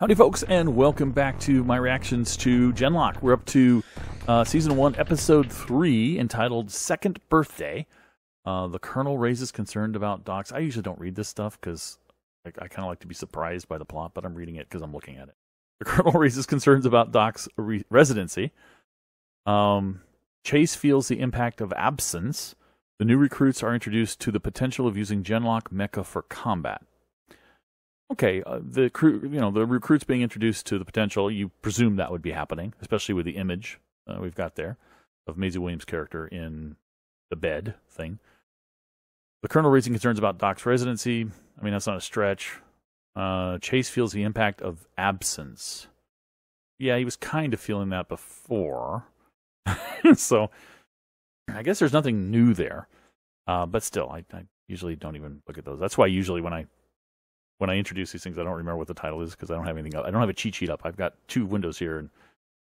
Howdy folks, and welcome back to my reactions to Genlock. We're up to Season 1, Episode 3, entitled Second Birthday. The Colonel raises concern about Doc's. I usually don't read this stuff because I kind of like to be surprised by the plot, but I'm reading it because I'm looking at it. The Colonel raises concerns about Doc's residency. Chase feels the impact of absence. The new recruits are introduced to the potential of using Genlock mecha for combat. Okay, the recruits being introduced to the potential, you presume that would be happening, especially with the image we've got there of Maisie Williams' character in the bed thing. The Colonel raising concerns about Doc's residency. I mean, that's not a stretch. Chase feels the impact of absence. Yeah, he was kind of feeling that before. So, I guess there's nothing new there. But still, I usually don't even look at those. That's why usually when I introduce these things, I don't remember what the title is because I don't have anything up. I don't have a cheat sheet up. I've got two windows here,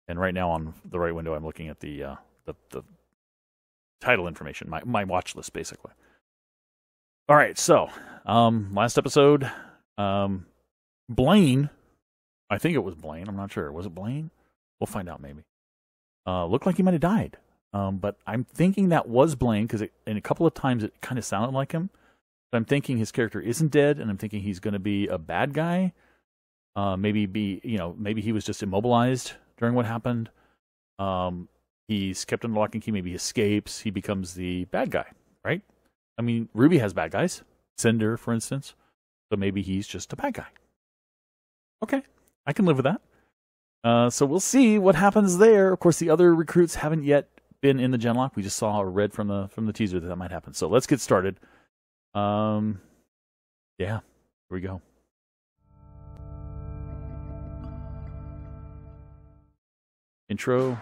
and right now on the right window, I'm looking at the title information, my watch list, basically. All right, so last episode, Blaine, I think it was Blaine. I'm not sure. Was it Blaine? We'll find out maybe. Looked like he might have died, but I'm thinking that was Blaine because in a couple of times it kind of sounded like him. I'm thinking his character isn't dead, and I'm thinking he's going to be a bad guy. Maybe he was just immobilized during what happened. He's kept under lock and key. Maybe he escapes. He becomes the bad guy, right? I mean, Ruby has bad guys. Cinder, for instance. So maybe he's just a bad guy. Okay, I can live with that. So we'll see what happens there. Of course, the other recruits haven't yet been in the Genlock. We just saw or read from the teaser that might happen. So let's get started. Yeah, here we go. Intro.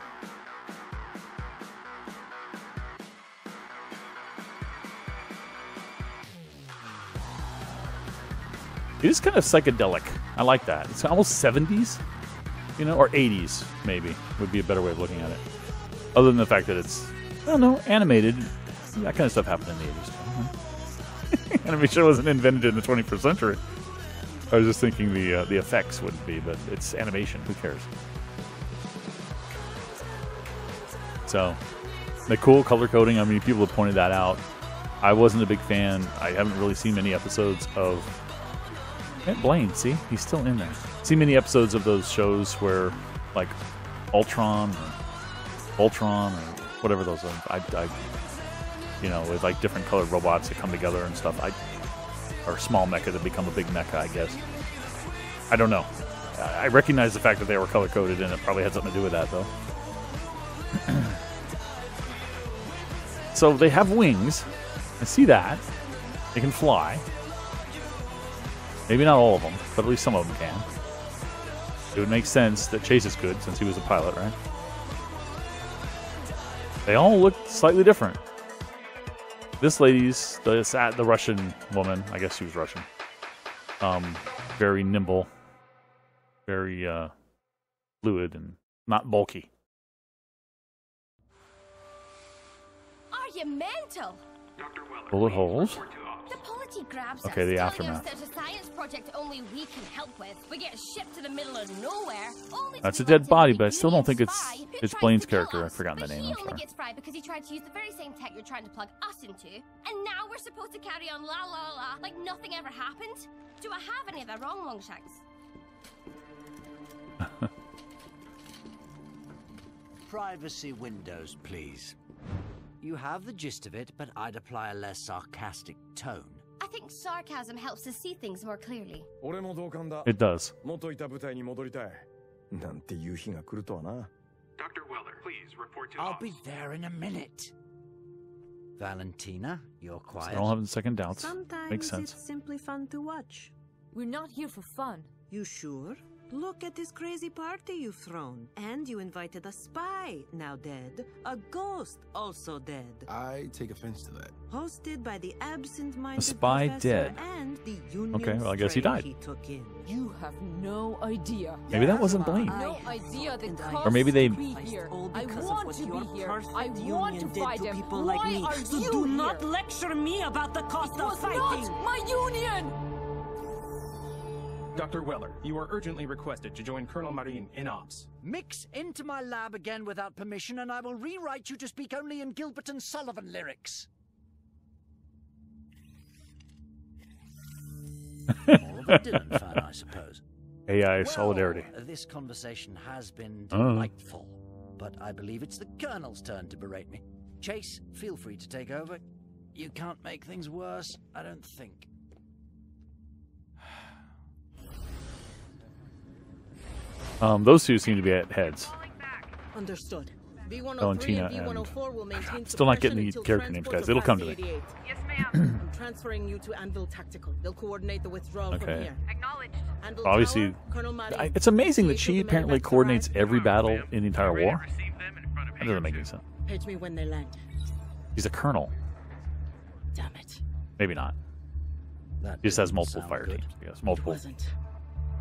It is kind of psychedelic. I like that. It's almost 70s, or 80s, maybe, would be a better way of looking at it. Other than the fact that it's, I don't know, animated. That kind of stuff happened in the 80s too. Animation wasn't invented in the 21st century. I was just thinking the effects wouldn't be, but it's animation. Who cares? So, the cool color coding. I mean, people have pointed that out. I wasn't a big fan. I haven't really seen many episodes of Blaine. See, he's still in there. Seen many episodes of those shows where, like, Ultron or whatever those are. With like different colored robots that come together and stuff. Or small mecha that become a big mecha, I guess. I don't know. I recognize the fact that they were color coded, and it probably had something to do with that, though. So they have wings. I see that. They can fly. Maybe not all of them, but at least some of them can. It would make sense that Chase is good since he was a pilot, right? They all look slightly different. This lady's the Russian woman. I guess she was Russian. Very nimble, very fluid, and not bulky. Are you mental? Bullet holes. The polity grabs Okay, us, the telling aftermath. us there's a science project only we can help with. We get shipped to the middle of nowhere. That's a dead body, but I still don't think it's Blaine's character. I've forgotten the name. He I'm only sorry. gets fried because he tried to use the very same tech you're trying to plug us into, and now we're supposed to carry on la la la like nothing ever happened. Do I have any of the wrong Longshanks? Privacy windows, please. You have the gist of it, but I'd apply a less sarcastic tone. I think sarcasm helps us see things more clearly. It does. Dr. Weller, please report to I'll be there in a minute. Valentina, you're quiet. I don't have second doubts. Sometimes Makes sense. it's simply fun to watch. We're not here for fun. You sure? Look at this crazy party you've thrown. And you invited a spy, now dead. A ghost, also dead. I take offense to that. Hosted by the absent-minded A spy professor dead. and the union Okay, well, I guess he stray died. He took in. You have no idea. Maybe that wasn't Blaine. No idea the And I cost Or maybe they- to be here. All I because of want what to your be here. perfect I want to union did fight to them. people Why like me. are So you do here? not lecture me about the cost It of was fighting. not my union. Dr. Weller, you are urgently requested to join Colonel Marine in ops. Mix into my lab again without permission, and I will rewrite you to speak only in Gilbert and Sullivan lyrics. More of a Dylan fan, I suppose. AI solidarity. This conversation has been delightful, but I believe it's the Colonel's turn to berate me. Chase, feel free to take over. You can't make things worse, I don't think. Those two seem to be at heads. Understood. Valentina and V104 will maintain still not getting the until character names, transport guys. It'll come to me. 88. Yes, ma'am. I'm transferring you to Anvil Tactical. They'll coordinate the withdrawal from Okay. here. Acknowledged. Anvil Obviously, Tower, Colonel Marin, it's amazing that see she if the apparently medevacs coordinates arrive. every battle in the entire Ready to war. receive them in front of That doesn't make any sense. Page me when they land. He's a colonel. Damn it. Maybe not. That He just has didn't multiple sound fire good. teams. Yes, It multiple wasn't.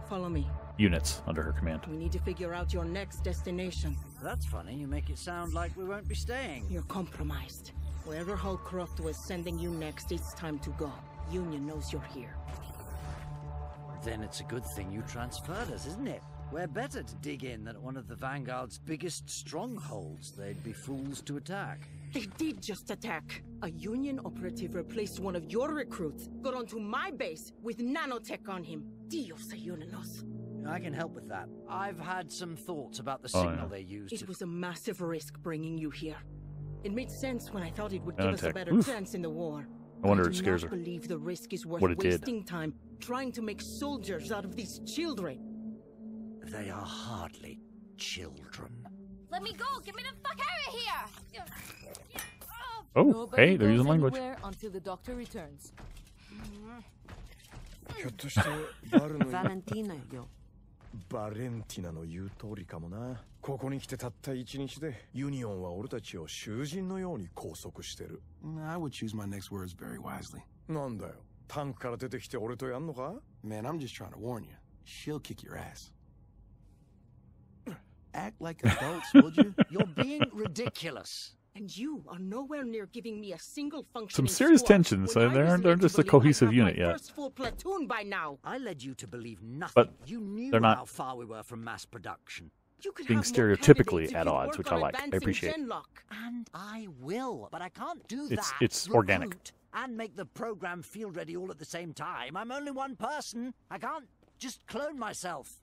Follow me. units under her command. We need to figure out your next destination. That's funny, you make it sound like we won't be staying. You're compromised. Wherever Holcroft was sending you next, it's time to go. Union knows you're here. Then it's a good thing you transferred us, isn't it? We're better to dig in than at one of the Vanguard's biggest strongholds. They'd be fools to attack. They did just attack. A Union operative replaced one of your recruits, got onto my base with nanotech on him. Dios ayúdanos. I can help with that. I've had some thoughts about the Oh, signal yeah. they used. It was a massive risk bringing you here. It made sense when I thought it would give us a Nanotech. better Oof. chance in the war. I wonder I it do scares not her. believe the risk is worth What it did. wasting time trying to make soldiers out of these children. They are hardly children. Let me go! Get me the fuck out of here! Oh, Nobody hey, they're goes using language. anywhere until the doctor returns. ひょっとしてバルの Valentina, yo. バレンティナの言う通りかもな。ここに来てたった一日でユニオンは俺たちを囚人のように拘束してる。I would choose my next words very wisely. なんだよ。タンクから出てきて俺とやんのか Man, I'm just trying to warn you. She'll kick your ass. Act like adults, would you? You're being ridiculous. And you are nowhere near giving me a single functioning Some serious squad tensions, when and I they're- was they're led to just a believe I'd cohesive have unit my yet. first full platoon by now. I led you to believe nothing. But you knew they're not how far we were from mass production. You could being have more stereotypically candidates if at you odds, work which on I like. I advancing appreciate. Genlock. And I will, but I can't do It's- that. it's organic. Recruit and make the program field ready all at the same time. I'm only one person. I can't just clone myself.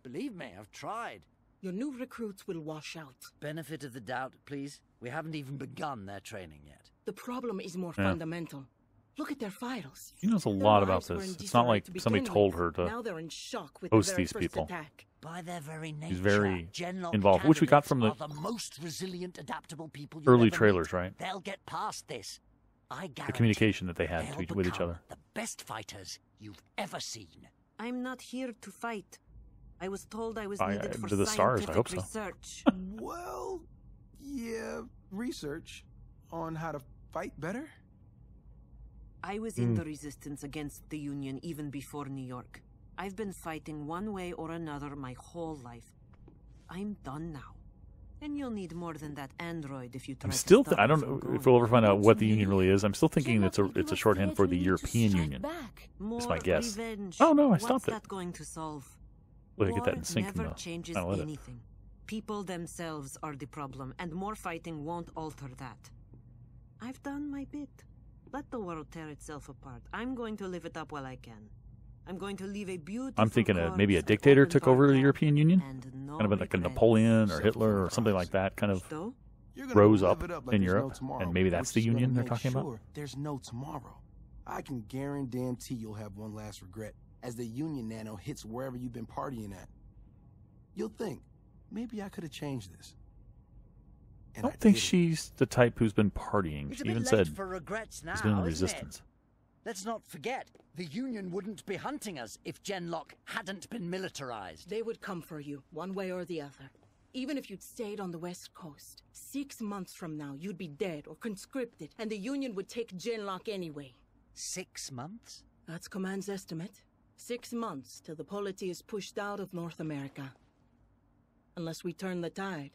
Believe me, I've tried. Your new recruits will wash out. Benefit of the doubt, please. We haven't even begun their training yet. The problem is more Yeah. fundamental. Look at their files. She knows a Their lot about lives were this. in It's not disarray like to somebody begin told with. her to Now they're in shock with host the very these first people. attack. By their very nature, He's very Genlock involved, which we got from the candidates are the most resilient, adaptable people you'll early ever trailers, meet. right? They'll get past this. I guarantee The communication that they had they'll with each become other. the best fighters you've ever seen. I'm not here to fight. I was told I was I- needed for to the stars, I scientific hope so. research. Well, yeah, research on how to fight better. I was in the resistance against the Union even before New York. I've been fighting one way or another my whole life. I'm done now. And you'll need more than that android if you try I'm to still. stop I me don't from know going. if we'll ever find out what the What Union really is. I'm still thinking Genlock it's a will give us shorthand the for edge the we need to European strike Union. back. More That's my guess. revenge. Oh, no, I What's stopped it. that going to solve? Well, they War get that in sync in never the changes final edit. anything. People themselves are the problem, and more fighting won't alter that. I've done my bit. Let the world tear itself apart. I'm going to live it up while I can. I'm going to leave a beautiful I'm thinking maybe a corpse dictator open took for over the death European Union, and no kind of like a regrets. Napoleon or Hitler or something like that, kind of So? You're gonna rose live up it up like in there's no Europe, tomorrow, and maybe that's which the is gonna Union they're make talking about. sure there's no tomorrow. I can guarantee you'll have one last regret as the Union nano hits wherever you've been partying at. You'll think, maybe I could have changed this. I And don't think didn't. she's the type who's been partying. It's She a bit even late said for regrets now, she's been in the isn't resistance. it? Let's not forget, the Union wouldn't be hunting us if Genlock hadn't been militarized. They would come for you, one way or the other. Even if you'd stayed on the West Coast, 6 months from now, you'd be dead or conscripted, and the Union would take Genlock anyway. 6 months? That's Command's estimate. 6 months till the polity is pushed out of North America. Unless we turn the tide.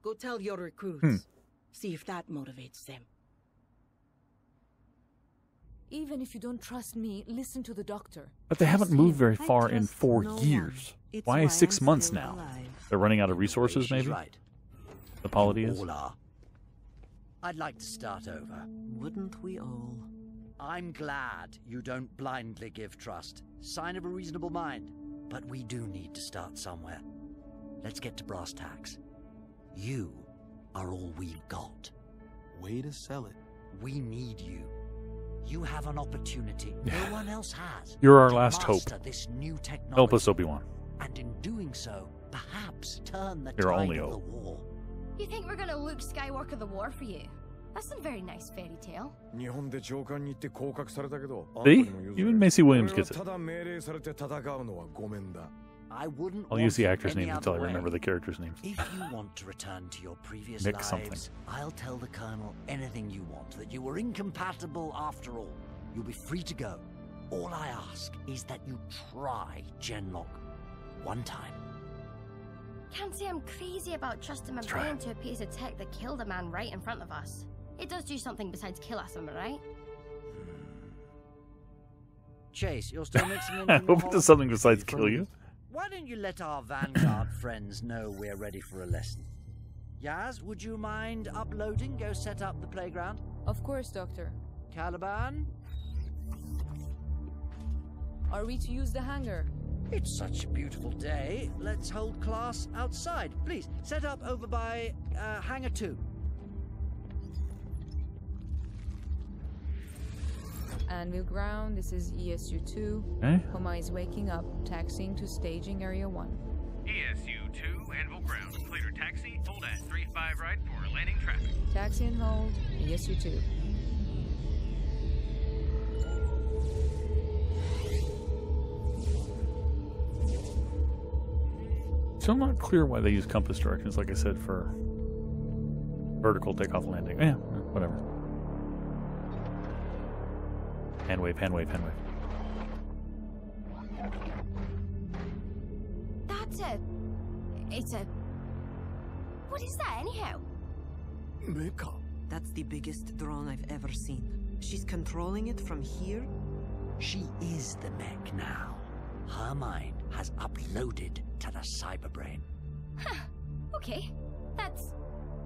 Go tell your recruits. See if that motivates them. Even if you don't trust me, listen to the doctor. But they haven't moved very I far in trust 4 no years. one. It's Why why 6 I'm months still now? alive. They're running out of resources, She's maybe? right. The polity is? All are. I'd like to start over. Wouldn't we all? I'm glad you don't blindly give trust. Sign of a reasonable mind. But we do need to start somewhere. Let's get to brass tacks. You are all we've got. Way to sell it. We need you. You have an opportunity no one else has. You're our to last hope. master this new technology. Help us, Obi-Wan. And in doing so, perhaps turn the Your tide only of the hope. war. You think we're gonna Luke Skywalker the war for you? That's a very nice fairy tale. See? Even Macy Williams gets it. I wouldn't I'll use the want it actor's any name until I other remember way. the character's names. If you want to return to your previous Nick lives, something. I'll tell the Colonel anything you want, that you were incompatible after all. You'll be free to go. All I ask is that you try Genlock one time. Can't say I'm crazy about trusting my try brain to a piece of tech that killed a man right in front of us. It does do something besides kill us, am I right? Chase, you're still mixing in I from the hope it does Holland? something besides kill you. Why don't you let our Vanguard friends know we're ready for a lesson? Yaz, would you mind uploading? Go set up the playground. Of course, Doctor. Caliban? Are we to use the hangar? It's such a beautiful day. Let's hold class outside. Please, set up over by Hangar 2. Anvil ground, this is ESU-2. Eh? Homa is waking up, taxiing to staging area 1. ESU-2, Anvil ground. Clear taxi, hold at 35 right for landing traffic. Taxi and hold, ESU-2. Still not clear why they use compass directions, like I said, for vertical takeoff landing. Yeah, whatever. Hand wave, hand wave, hand wave. It's a... What is that, anyhow? Mecha. That's the biggest drone I've ever seen. She's controlling it from here? She is the mech now. Her mind has uploaded to the cyberbrain. Huh. Okay. That's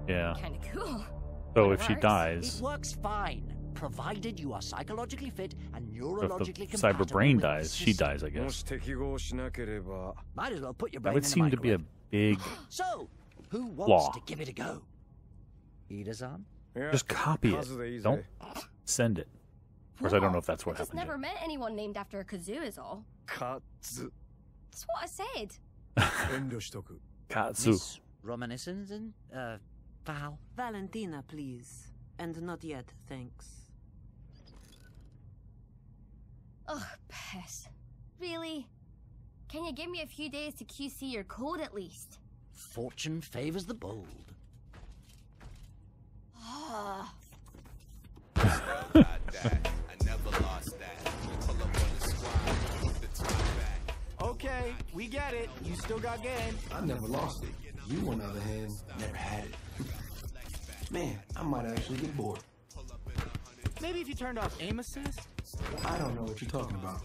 Yeah. kind of cool. So But if it she works. dies, It works fine, provided you are psychologically fit and if neurologically the compatible cyber brain with the dies, she system. dies, I guess. Might as well put your That brain would in seem the to be a microwave. big... So, who wants flaw. to give it a go? Ida-san? Just copy it. Don't send it. Of course, I don't know if that's what I just happened never yet. met anyone named after a kazoo is all. Katsu. That's what I said. Katsu. Miss Reminiscence and, Val? Valentina, please. And not yet, thanks. Ugh, piss. Really? Can you give me a few days to QC your code at least? Fortune favors the bold. Ah. Okay, we get it. You still got game. I never lost it. You, on the other hand, never had it. Man, I might actually get bored. Maybe if you turned off aim assist. I don't know what you're talking about.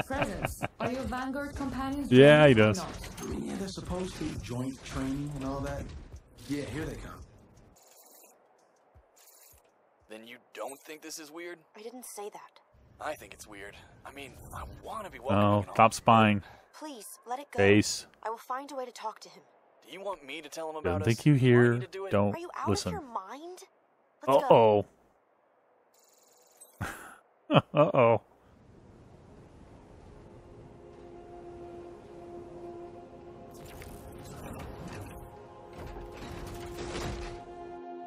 Presence. Are your Vanguard companions? Yeah, he joining or does. not? I mean, yeah, they're supposed to joint training and all that. Yeah, here they come. Then you don't think this is weird? I didn't say that. I think it's weird. I mean, I want to be welcoming Oh, and all, stop spying. Please, let it go. Face. I will find a way to talk to him. Do you want me to tell him about Doesn't us? think you Do I hear. need to do it? Don't Are you out listen. of your mind? Let's go. Uh-oh. Uh-oh.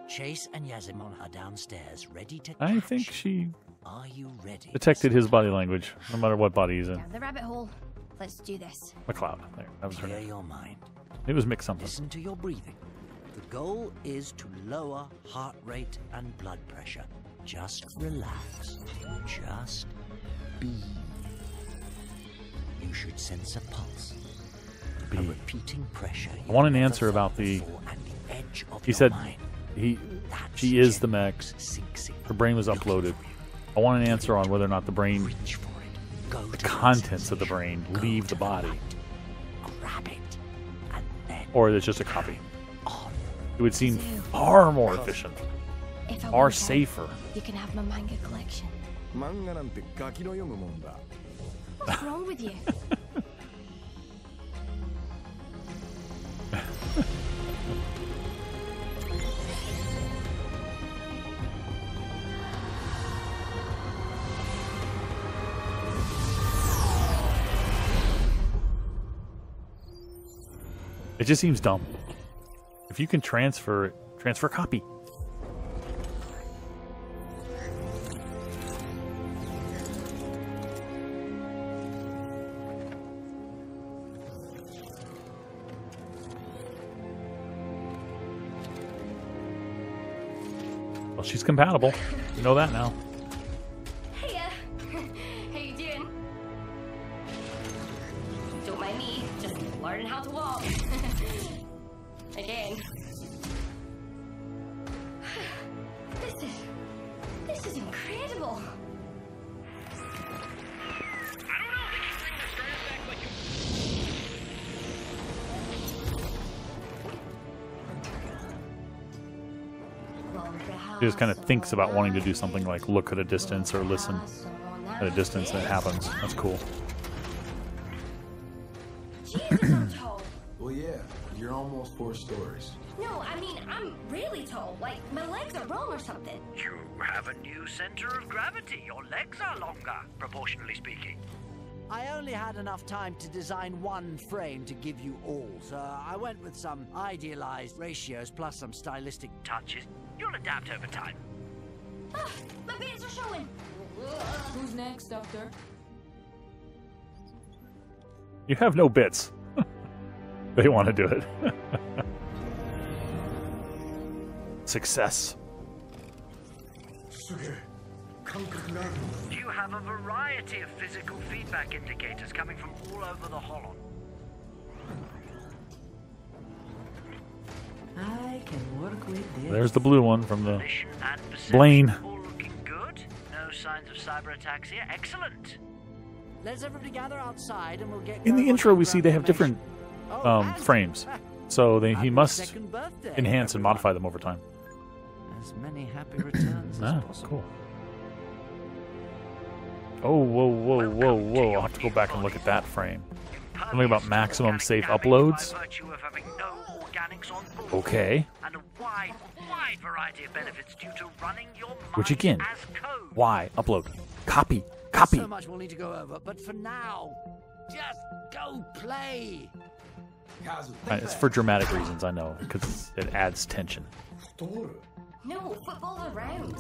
Chase and Yazimon are downstairs, ready to I catch. think she Are you ready? detected his body language, no matter what body he's in. Down the rabbit hole. Let's do this. McLeod. There, that was her Clear name. your mind. It was Mick something. Listen to your breathing. The goal is to lower heart rate and blood pressure. Just relax. Just be. You should sense a pulse. A Be. repeating pressure. I want an you never answer about felt the... before and the edge of He your said mind. She is the mech. Her brain was uploaded. I want an answer on whether or not the brain, the contents of the brain, leave the body, or it's just a copy. It would seem far more efficient, far safer. You can have my manga collection. What's wrong with you? It just seems dumb. If you can transfer it, transfer copy. Well, she's compatible. You know that now. Hiya. How you doing? Don't mind me, just learning how to walk. Again. This is incredible. She just kind of thinks about wanting to do something like look at a distance or listen at a distance, and it happens. That's cool. Jesus, I'm tall. Well, yeah, you're almost 4 stories. No, I mean, I'm really tall. Like, my legs are wrong or something. You have a new center of gravity. Your legs are longer, proportionally speaking. I only had enough time to design one frame to give you all, so I went with some idealized ratios plus some stylistic touches. You'll adapt over time. Ah, my bits are showing. Who's next, Doctor? You have no bits. They want to do it. Success. You have a variety of physical feedback indicators coming from all over the holon. I can work with this. There's the blue one from the Blaine. All looking good. No signs of cyber ataxia. Excellent. Let's everybody gather outside and we'll get In the going intro, on we see they have different and- frames, so he must second birthday, enhance and modify them over time. As many happy returns as possible. Cool. Oh, whoa, whoa, whoa, whoa! I'll have to go back and look at that frame. Something about maximum safe uploads. Okay. And a wide variety of benefits due to running your Which mind again, as code. why upload? Copy. Copy. So much we'll need to go over, but for now, just go play. It's for dramatic reasons, I know, because it adds tension. No, football's around.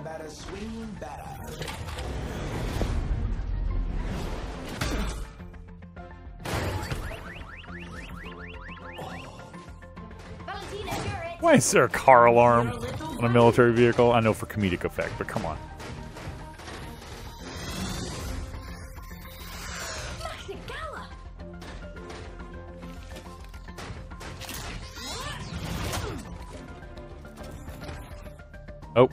Batter, swing, batter. Valentina, you're it. Why is there a car alarm on a military vehicle? I know for comedic effect, but come on. Gala. Oh.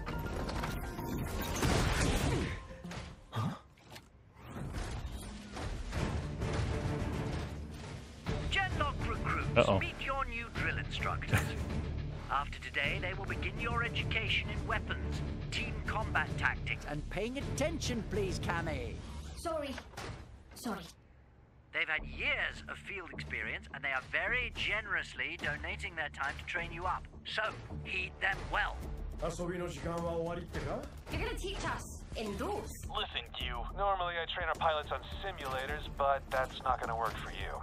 Genlock recruits, meet your new drill instructors. After today, they will begin your education in weapons, team combat tactics, and paying attention, please, Cammy. Sorry. They've had years of field experience, and they are very generously donating their time to train you up. So, heed them well. You're gonna teach us endorsed. Listen, you. Normally I train our pilots on simulators, but that's not gonna work for you.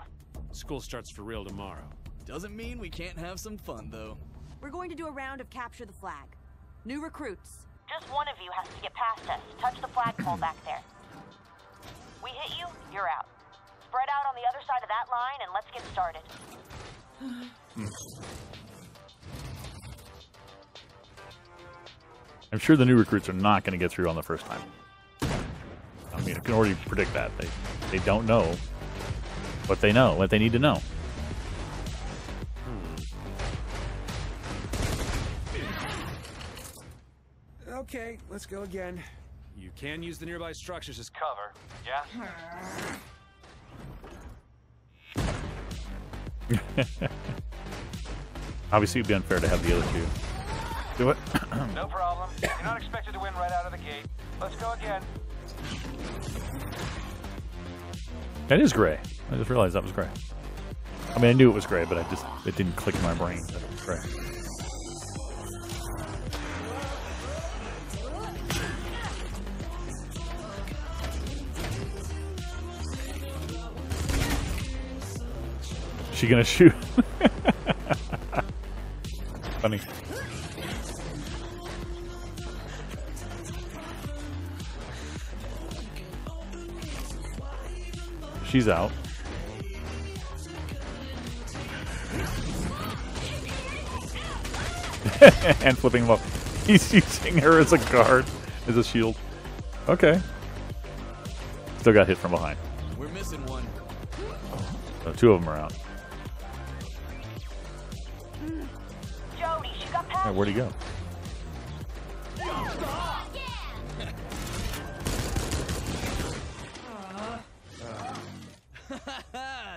School starts for real tomorrow. Doesn't mean we can't have some fun, though. We're going to do a round of capture the flag. New recruits. Just one of you has to get past us. Touch the flagpole back there. We hit you, you're out. Spread out on the other side of that line and let's get started. I'm sure the new recruits are not going to get through on the first time. I mean, can already predict that. They don't know what they know, what they need to know. Okay, let's go again. You can use the nearby structures as cover, yeah? Obviously, it'd be unfair to have the other two do it. No problem. You're not expected to win right out of the gate. Let's go again. That is gray. I just realized that was gray. I mean, I knew it was gray, but it didn't click in my brain that it was gray. She gonna shoot? Funny. She's out. And flipping him up. He's using her as a guard, as a shield. Okay. Still got hit from behind. We're missing one. So two of them are out. Jody, she got past. Yeah, where'd he go?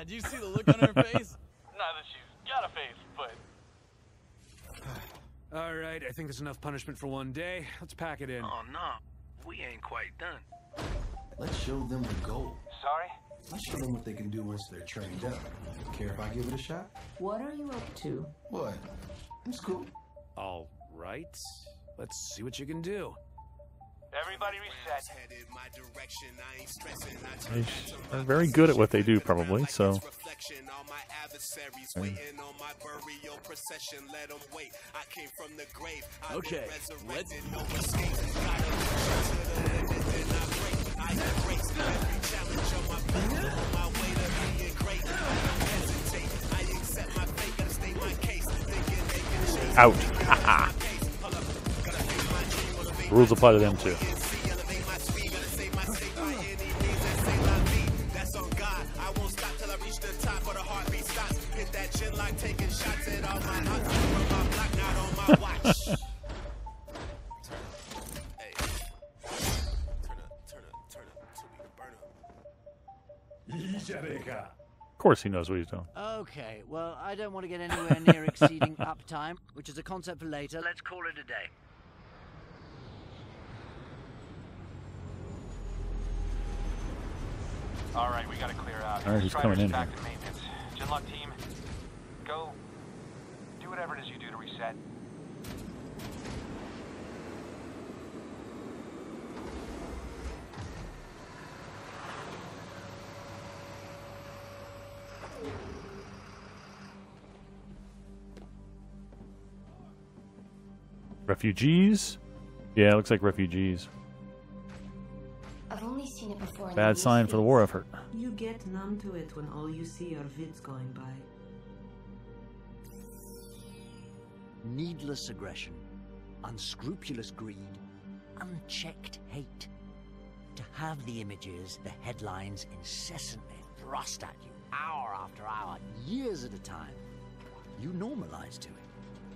Do you see the look on her face? Not that she's got a face, but... Alright, I think there's enough punishment for one day. Let's pack it in. Oh, no. We ain't quite done. Let's show them the goal. Sorry? Let's show them what they can do once they're trained up. Care if I give it a shot? What are you up to? What? It's cool. Alright. Let's see what you can do. Everybody reset. They're very good at what they do, probably, so... Okay, let's... Out. Rules apply to them, too. Of course he knows what he's doing. Okay, well, I don't want to get anywhere near exceeding uptime, which is a concept for later. Let's call it a day. Alright, we gotta clear out. Alright, he's coming in here. Back to maintenance. Genlock team, go do whatever it is you do to reset. Refugees? Yeah, it looks like refugees. I've only seen it before. Bad sign for the war effort. You get numb to it when all you see are vids going by. Needless aggression, unscrupulous greed, unchecked hate. To have the images, the headlines incessantly thrust at you, hour after hour, years at a time, you normalize to it.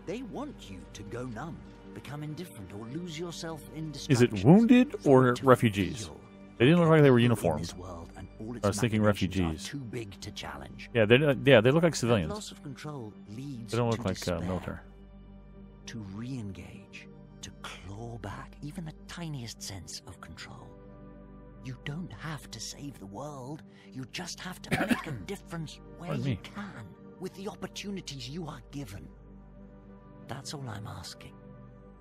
They want you to go numb, become indifferent, or lose yourself in distractions. Is it wounded or refugees? They didn't look like they were uniformed. I was thinking refugees. Too big to challenge. Yeah, they look like civilians. Loss of control leads they don't look to like despair, military. To re-engage, to claw back even the tiniest sense of control. You don't have to save the world. You just have to make a difference where you can, with the opportunities you are given. That's all I'm asking.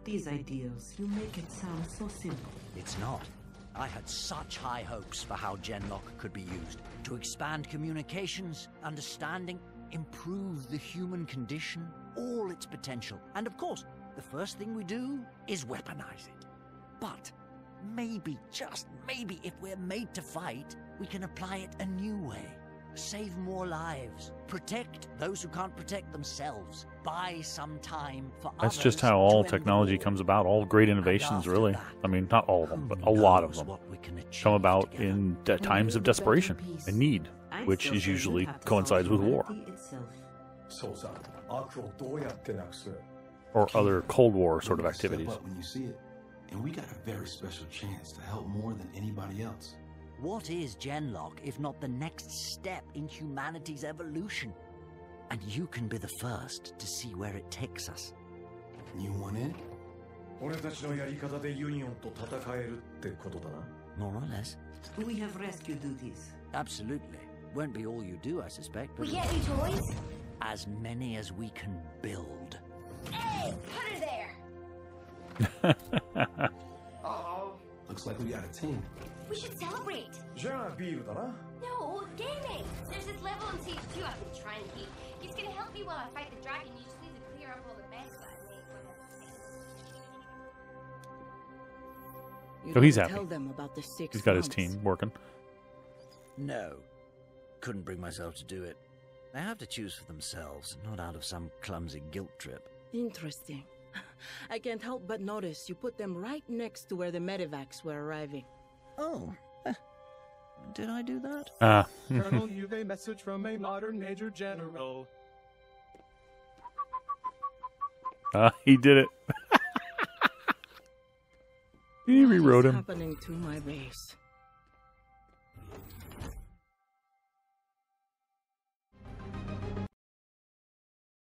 These ideals, you make it sound so simple. It's not. I had such high hopes for how Genlock could be used. To expand communications, understanding, improve the human condition, all its potential. And of course, the first thing we do is weaponize it. But maybe, just maybe, if we're made to fight, we can apply it a new way. Save more lives. Protect those who can't protect themselves. buy some time for That's others just how all to end technology the war. comes about. All great innovations, really. I mean, not all of them, but a lot of them come about in times of desperation and need, which is usually coincides with war or other Cold War sort of activities. When you see it, and we got a very special chance to help more than anybody else. What is Genlock if not the next step in humanity's evolution? And you can be the first to see where it takes us. You want in? More or less. We have rescue duties. Absolutely. Won't be all you do, I suspect. But We get any toys? as many as we can build. Hey, put her there. Oh. Looks like we got a team. We should celebrate. No, gaming. There's this level on stage 2 I've been trying to beat. It's gonna help me while I fight the dragon. You just need to clear up all the mess that I made. So he's happy. Tell them about the 6 He's got his months. team working. No. Couldn't bring myself to do it. They have to choose for themselves, not out of some clumsy guilt trip. Interesting. I can't help but notice you put them right next to where the medevacs were arriving. Oh. Did I do that? Colonel, you've a message from a modern Major General. He did it. He rewrote him. What's happening to my base?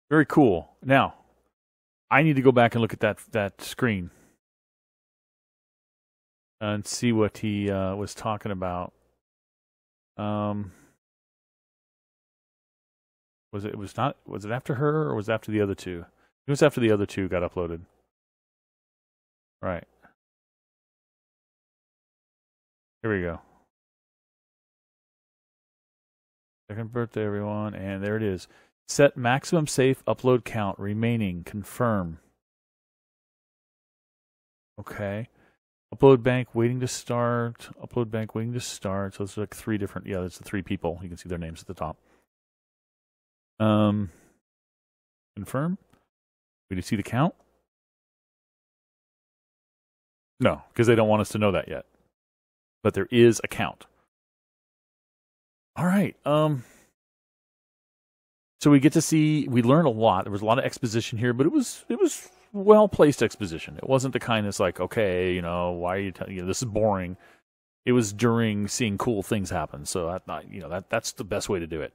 Very cool. Now, I need to go back and look at that screen and see what he was talking about. Was it after her or was it after the other two? It was after the other two got uploaded. Right. Here we go. Second birthday, everyone, and there it is. Set maximum safe upload count remaining. Confirm. Okay. Upload bank waiting to start. Upload bank waiting to start. So it's like 3 different. Yeah, that's the 3 people. You can see their names at the top. Confirm. We see the count? No, because they don't want us to know that yet. But there is a count. All right. So we get to see, we learn a lot. There was a lot of exposition here, but it was well-placed exposition. It wasn't the kind that's like, okay, you know, why are you telling, you know, this is boring. It was during seeing cool things happen. So that's the best way to do it.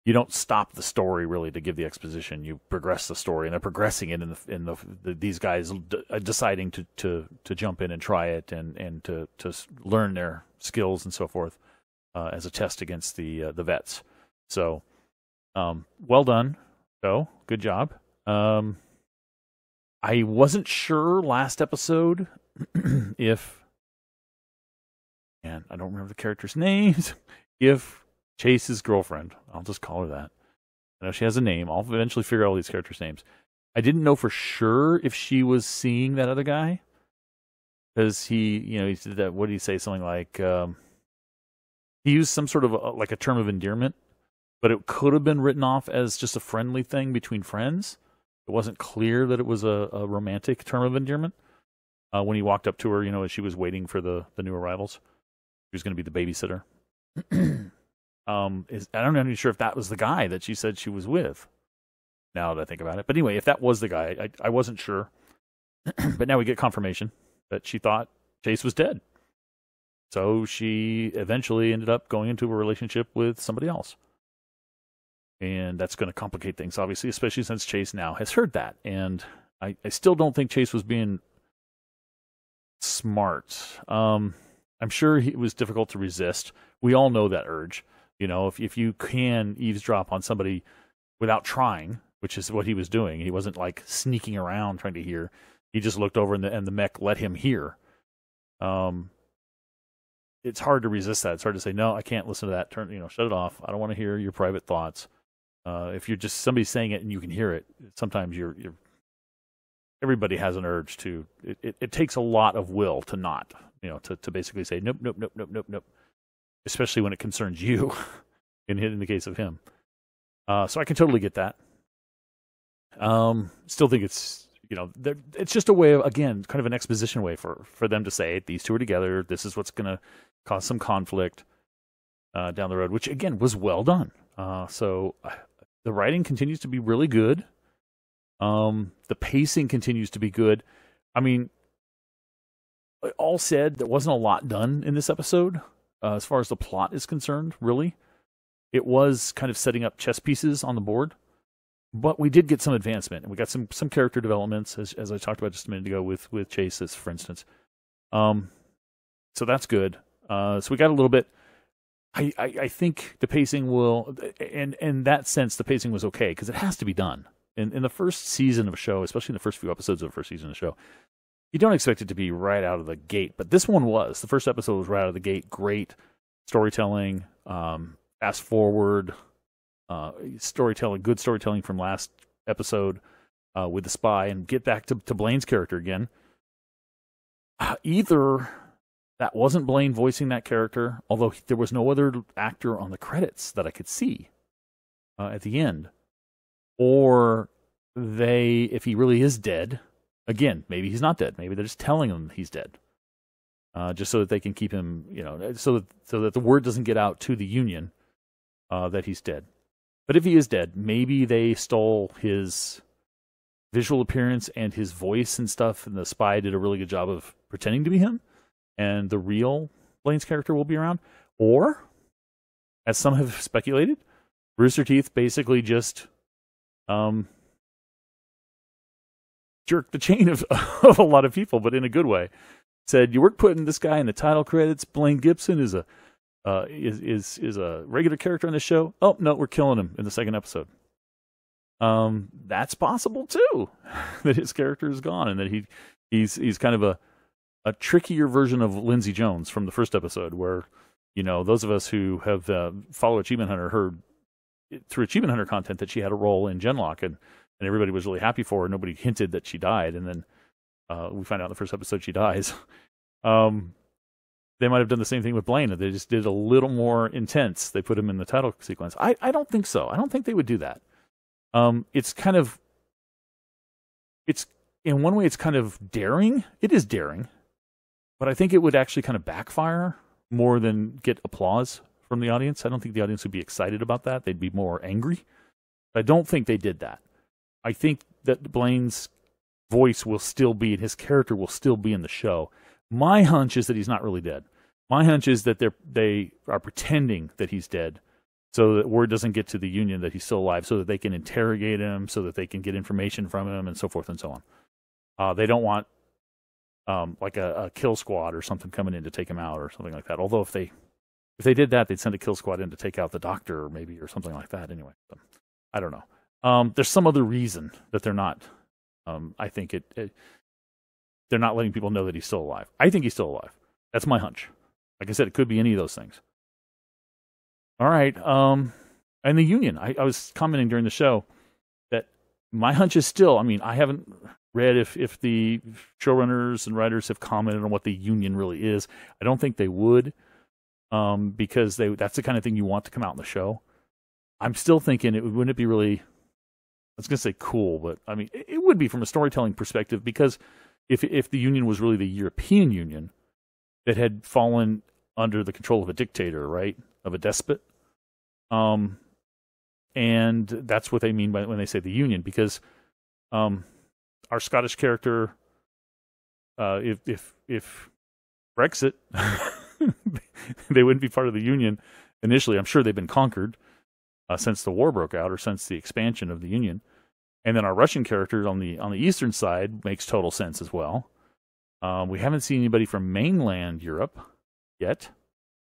You don't stop the story really to give the exposition. You progress the story, and they're progressing it in these guys deciding to jump in and try it and to learn their skills and so forth as a test against the vets. So. Well done. So, good job. I wasn't sure last episode if, and I don't remember the characters' names, if Chase's girlfriend, I'll just call her that. I know she has a name. I'll eventually figure out all these characters' names. I didn't know for sure if she was seeing that other guy. Because he said that, what did he say? Something like, he used some sort of like a term of endearment. But it could have been written off as just a friendly thing between friends. It wasn't clear that it was a romantic term of endearment. When he walked up to her, as she was waiting for the new arrivals. She was going to be the babysitter. I'm not even sure if that was the guy that she said she was with, now that I think about it. But anyway, if that was the guy, I wasn't sure. But now we get confirmation that she thought Chase was dead. So she eventually ended up going into a relationship with somebody else. And that's going to complicate things, obviously, especially since Chase now has heard that. And I still don't think Chase was being smart. I'm sure it was difficult to resist. We all know that urge. If you can eavesdrop on somebody without trying, which is what he was doing. He wasn't like sneaking around trying to hear. He just looked over and the mech let him hear. It's hard to resist that. It's hard to say, no, I can't listen to that. Shut it off. I don't want to hear your private thoughts. If you're just somebody saying it and you can hear it, sometimes everybody has an urge to. It takes a lot of will to not, to basically say nope, nope, nope, nope, nope, nope. Especially when it concerns you, in the case of him. So I can totally get that. Still think it's, it's just a way of, again, kind of an exposition way for them to say these two are together. This is what's going to cause some conflict down the road, which again was well done. So the writing continues to be really good. The pacing continues to be good. I mean, all said, there wasn't a lot done in this episode as far as the plot is concerned, really. It was kind of setting up chess pieces on the board, but we did get some advancement, and we got some character developments, as I talked about just a minute ago with Chase, for instance. So that's good. So we got a little bit. I think the pacing will, and in that sense, the pacing was okay, because it has to be done. In the first season of a show, especially in the first few episodes of the first season of the show, you don't expect it to be right out of the gate, but this one was. The first episode was right out of the gate. Great storytelling, fast forward storytelling, good storytelling from last episode with the spy, and get back to Blaine's character again. Either that wasn't Blaine voicing that character, although there was no other actor on the credits that I could see at the end, or if he really is dead, again, maybe he's not dead. Maybe they're just telling him he's dead, just so that they can keep him, so that the word doesn't get out to the Union that he's dead. But if he is dead, maybe they stole his visual appearance and his voice and stuff, and the spy did a really good job of pretending to be him, and the real Blaine's character will be around. Or, as some have speculated, Rooster Teeth basically just jerked the chain of a lot of people, but in a good way. Said, you weren't putting this guy in the title credits. Blaine Gibson is a regular character on the show. Oh no, we're killing him in the second episode. That's possible too, that his character is gone, and that he's kind of a trickier version of Lindsay Jones from the first episode, where those of us who have followed Achievement Hunter heard through Achievement Hunter content that she had a role in Genlock, and everybody was really happy for her. Nobody hinted that she died, and then we find out in the first episode she dies. They might have done the same thing with Blaine. They just did a little more intense. They put him in the title sequence. I don't think so. I don't think they would do that. It's in one way, it's kind of daring. It is daring, but I think it would actually kind of backfire more than get applause from the audience. I don't think the audience would be excited about that. They'd be more angry. I don't think they did that. I think that Blaine's voice will still be, and his character will still be in the show. My hunch is that he's not really dead. My hunch is that they are pretending that he's dead, so that word doesn't get to the Union that he's still alive, so that they can interrogate him, so that they can get information from him, and so forth and so on. They don't want like a kill squad or something coming in to take him out or something like that. Although if they did that, they'd send a kill squad in to take out the doctor, or maybe, or something like that. Anyway, so, I don't know. There's some other reason that they're not. I think they're not letting people know that he's still alive. I think he's still alive. That's my hunch. Like I said, it could be any of those things. All right. And the Union. I was commenting during the show that my hunch is still, I haven't read if the showrunners and writers have commented on what the Union really is. I don't think they would, because that's the kind of thing you want to come out in the show. I'm still thinking wouldn't it be really, I was going to say cool, but it would be from a storytelling perspective, because if the Union was really the European Union that had fallen under the control of a dictator, right, of a despot, and that's what they mean by when they say the Union, because our Scottish character, if Brexit, they wouldn't be part of the Union initially. I'm sure they've been conquered since the war broke out, or since the expansion of the Union. And then our Russian character on the eastern side makes total sense as well. We haven't seen anybody from mainland Europe yet,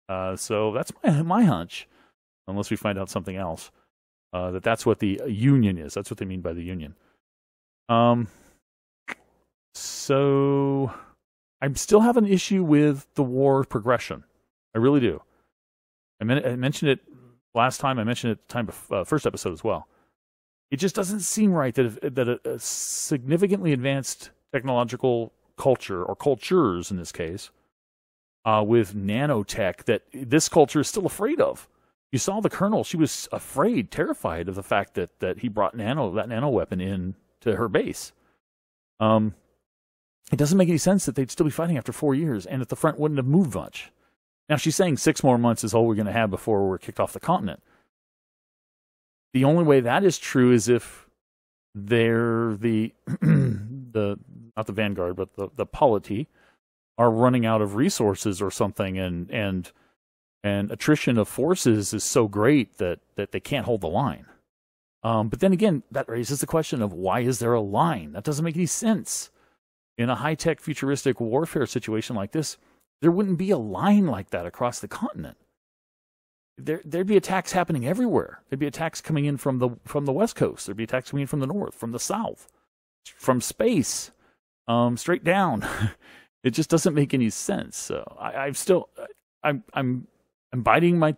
so that's my hunch, unless we find out something else, that's what the Union is. That's what they mean by the Union. So I still have an issue with the war progression. I really do. I mentioned it last time. I mentioned it at the time of first episode as well. It just doesn't seem right that a significantly advanced technological culture, or cultures in this case, with nanotech, that this culture is still afraid of. You saw the Colonel. She was afraid, terrified of the fact that he brought that nano weapon in to her base. It doesn't make any sense that they'd still be fighting after 4 years and that the front wouldn't have moved much. Now, she's saying 6 more months is all we're going to have before we're kicked off the continent. The only way that is true is if they're not the Vanguard, but the polity are running out of resources or something, and attrition of forces is so great that they can't hold the line. But then again, that raises the question of why is there a line? That doesn't make any sense. In a high-tech futuristic warfare situation like this, there wouldn't be a line like that across the continent. There'd be attacks happening everywhere. There'd be attacks coming in from the West Coast. There'd be attacks coming in from the North, from the South, from space, straight down. It just doesn't make any sense. So I'm not biting my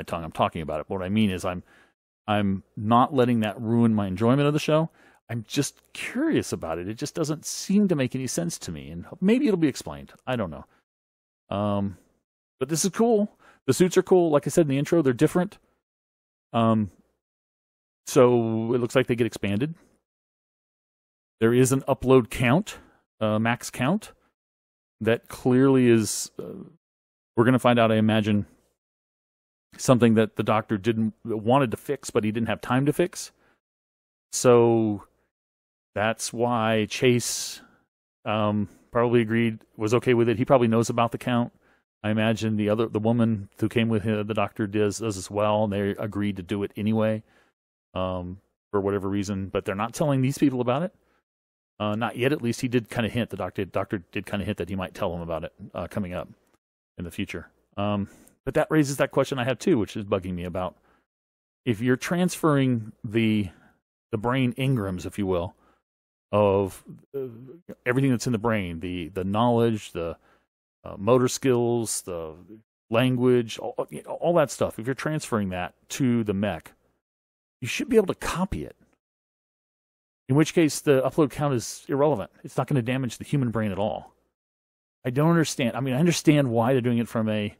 tongue. I'm talking about it. But what I mean is I'm not letting that ruin my enjoyment of the show. I'm just curious about it. It just doesn't seem to make any sense to me. And maybe it'll be explained. I don't know. But this is cool. The suits are cool. Like I said in the intro, they're different. So it looks like they get expanded. There is an upload count, max count, that clearly is, we're going to find out, I imagine, something that the Doctor wanted to fix, but he didn't have time to fix. So that's why Chase probably was okay with it. He probably knows about the count. I imagine the woman who came with him, the Doctor does as well, and they agreed to do it anyway, for whatever reason. But they're not telling these people about it. Not yet, at least. He did kind of hint. The Doctor did kind of hint that he might tell them about it coming up in the future. But that raises that question I have too, which is bugging me about if you're transferring the brain engrams, if you will, of everything that's in the brain, the knowledge, the motor skills, the language, all that stuff. If you're transferring that to the mech, you should be able to copy it. In which case, the upload count is irrelevant. It's not going to damage the human brain at all. I don't understand. I mean, I understand why they're doing it from a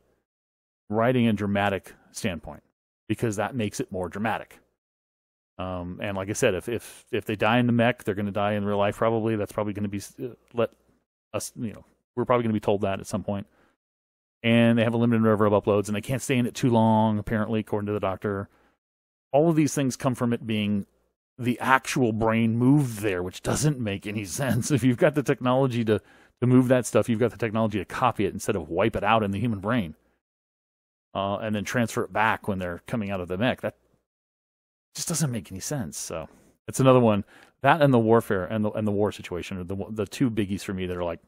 writing and dramatic standpoint, because that makes it more dramatic. And like I said, if they die in the mech, they're going to die in real life. Probably that's probably going to be we're probably going to be told that at some point. And they have a limited number of uploads, and they can't stay in it too long, apparently, according to the Doctor. All of these things come from it being the actual brain moved there, which doesn't make any sense. If you've got the technology to move that stuff, you've got the technology to copy it instead of wipe it out in the human brain, and then transfer it back when they're coming out of the mech. That just doesn't make any sense. So it's another one. That and the warfare and the war situation are the two biggies for me that are like,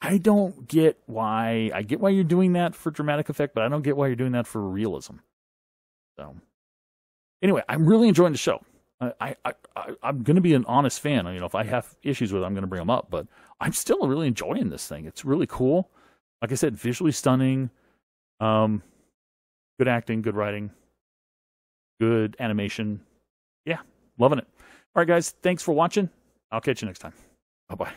I don't get why. I get why you're doing that for dramatic effect, but I don't get why you're doing that for realism. So anyway, I'm really enjoying the show. I'm going to be an honest fan. If I have issues with it, I'm going to bring them up, but I'm still really enjoying this thing. It's really cool. Like I said, visually stunning, good acting, good writing, good animation. Yeah, loving it. All right, guys, thanks for watching. I'll catch you next time. Bye-bye.